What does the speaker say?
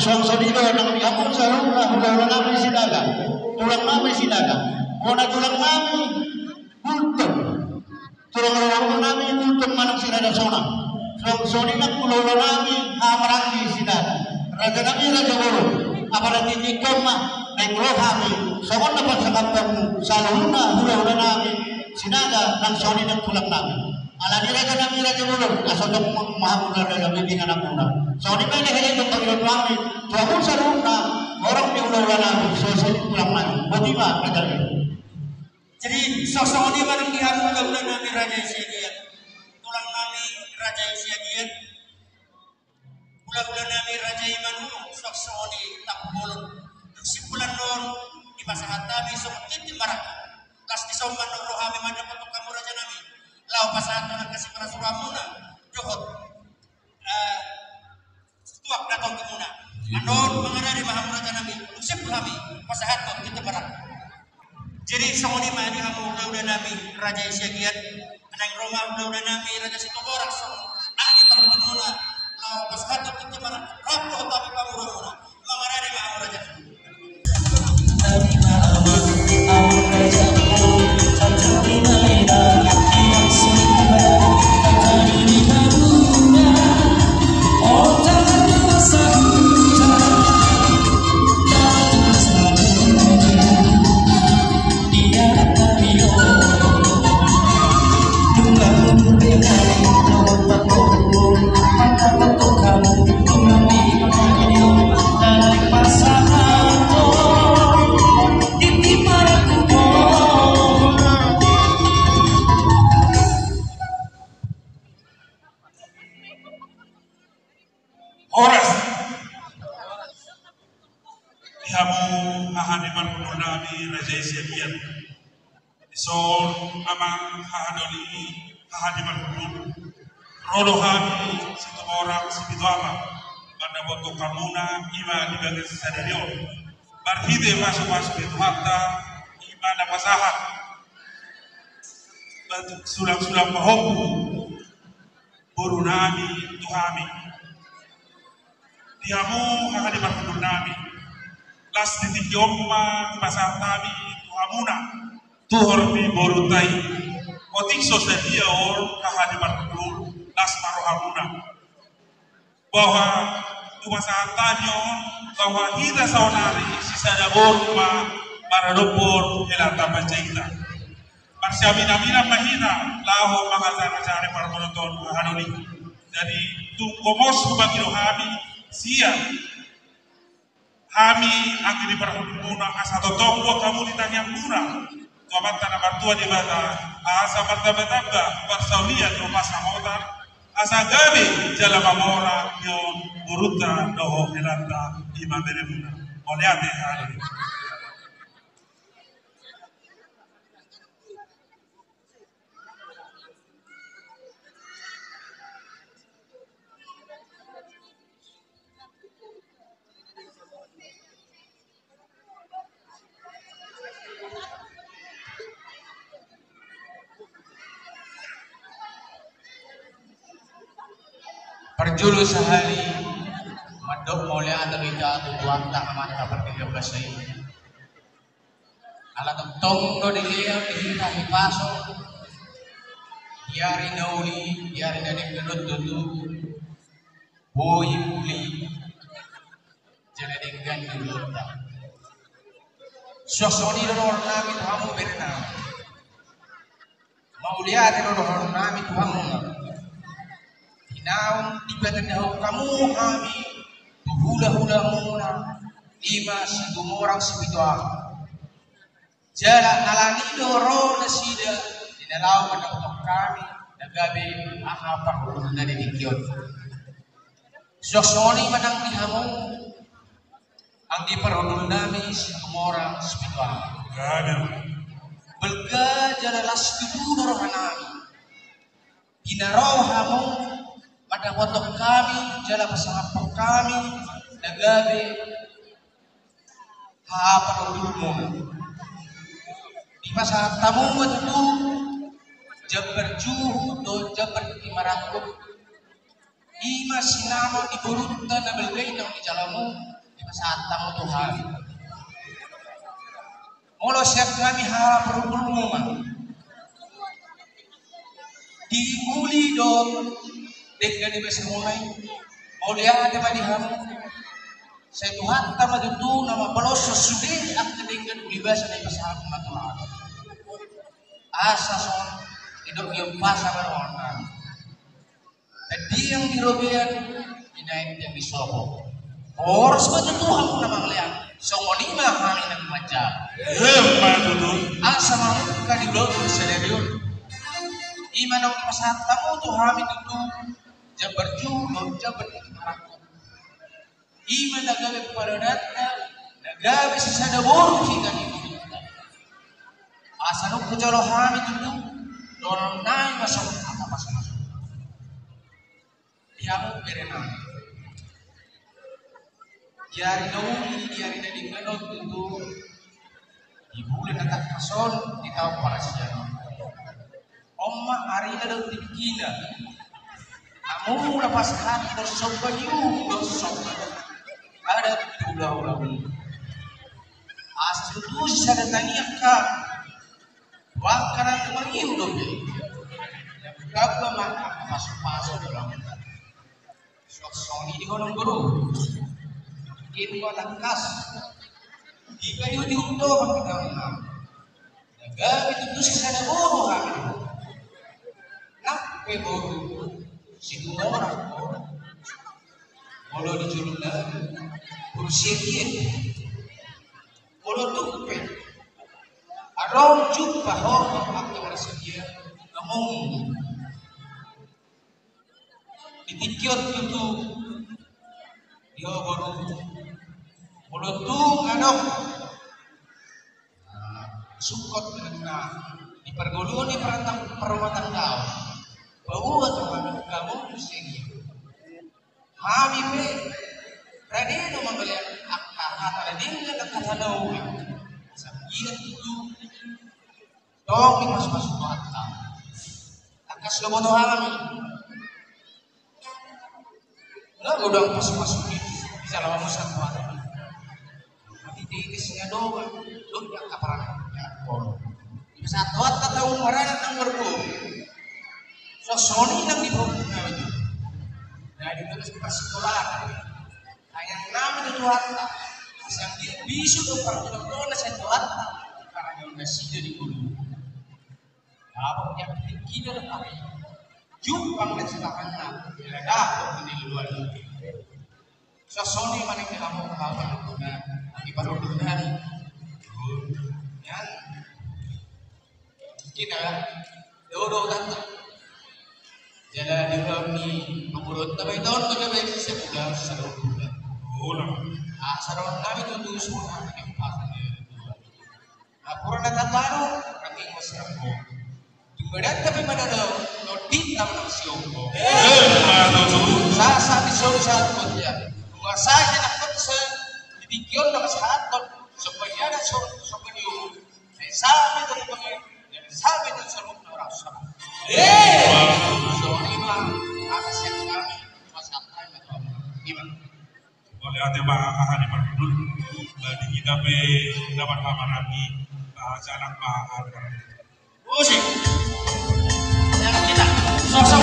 suang sonido nang diamon sa rula hula namin sinaga tulang namin sinaga muna tulang namin kultong tulang rula namin kultong manang sinada sonang suang sonido hula namin amarang sinaga raja namin raja bolo aparat ini koma naik roh kami songon dapat sakapkan sa rula hula namin sinaga nang sonido tulang namin ala diraja namin raja bolo asodong mahamudar dalam bimbingan ampuna so di mana kaya itu Panginoon namin tuwamon sa runa orang diulang namin so tulang namin motiva kagari jadi sosok ini man dihamu ulang namin Raja Isyagiat tulang namin Raja Isyagiat ulang namin Raja Imanu sosok ini tak bolong simpulan non di masa hatabi seperti di marak las di soman rohami mana untuk kamu Raja namin lau pasatan kasih para suramuna johot tuak datang ke muna anon mengenai mahamuraja nabi usip kami pasahat kita barat jadi songoni mah di hamu udah nabi Raja Isyagiat anang Roma udah nabi Raja Sitoborak song ani perlu muna lau pasahat kita barat rapo tapi pamuruna mengenai mahamuraja Raja Isyagiat so amang hahadoli hahadiman hulur rodo kami situ orang situ ama pada boto kamuna ima di bagian sadarion barhide masuk itu hatta ima na pasahat sulam-sulam mahobu boru nami tuhami diamu hahadiman hulur nami las titik yomma pasar tami tuhamuna tuhor mi borutai otik sosadia or kahadiman dulu las marohamuna bahwa pasar tami bahwa hida saunari sisada borma maradopor helata pancaita marsiamina mahina laho makazana para penonton hanoni jadi tungkomos bagi rohami siang kami akhiri berhubungan asa totonggo kamu ditanya murah tomat tanah bartua di bata asa martabetanga barsaulia rumah samotar asa gabi jala mamora yon buruta doho helanta ima beremuna oleh ate hari perjulu sehari madok mulai ada kita tuan tak amat dapat 13 ini ala tentong do dilihat kita hipaso diari nauli diari dari kedut tutu boy puli jadi dengan dulu sosoni do nami kamu berna mau lihat do nami kamu naum dibatan kamu kami hula-hula muna lima situ orang sibitua jalan alani doro nasida dinalau menonton kami nagabe apa pun dari dikion sosoni menang dihamu ang diperunul nami situ orang sibitua belga jalan lastu doro hanami inarau hamu pada foto kami, jalan pasangan kami, nagabe, apa dulu di masa tamu itu jaberju do jaber di marangkut, ima sinamo di burutan nabelgai nang di jalamu, Pasatang Tuhan. Molo siap kami harap berumur diuli dong dengan ibas mulai mulia ada di ham saya Tuhan tama itu nama pelos sesudah aku dengan ulibas dari pasal natural asa son hidup yang pas sama orang jadi yang dirobian dinaik yang disobok orang sebagai Tuhan pun nama kalian songoni mah kami nak macam asa mau kadi blog sederiun iman ang pasatang mo to hamid ito jabar julo jabar ikaraku iman nagabi paradat nagabi sa sadabor kita ni asa nung kujalo hamid ito dorong nai masuk apa masuk yang berenang yari na di ganot ito ibulan natak mason di tao para siya Oma hari ada dikina, kamu lepas hati bersobat you bersobat, ada ulah asal itu saya tanya kak, wakaran kemarin dong, kau mah masuk dalam, sok di gunung guru, ini kota kas, di kayu diuntung kita menang, jaga itu saya bodoh kami. Baru situ orang kalau dijual berusia dia kalau tuh arong jumpa orang aku merasa dia ngomong ditikiot itu dia baru kalau tuh ngadong sukot dengan di pergaulan di perumah tangga bahwa Tuhan kamu sini, kami be, tadi itu membeli akar tadi dengan kata tahu, sambil itu, dong dimasuk kata, akas lobo Tuhan, lah udah masuk bisa lama musa Tuhan, nanti diisnya doang, lu yang kaparan, ya pol, bisa tuat tahu orang yang berbu. Sony nang di bawah itu, nah di dalam persekolahan, yang nama itu harta, yang dia bisu tuh perjuangan saya itu harta, karena yang masih di bulu, apa yang kita dapat, jumpang dan setakannya, ada di luar itu. Sony mana yang kamu kawan, di baru hari, ya, kita dodo tante. Jadi kami menurut tapi tahun kita bisa sudah sarung bulan. Sarung kami itu dulu semua kami pasang itu. Kurang datang baru kami masih Tunggadan tapi mana dah nodit nama siapa? Sasa di sana saat kerja. Mengasahnya nak kerja dibikin nama sahabat supaya ada supaya dia. Sampai tu pengen, sampai tu semua orang sama. Sorry bang, atas yang kami masakan atau gimana? Oleh ate bahari pardul, di kita be dapat hamarami jalan bahar. Oh sih, yang kita sosok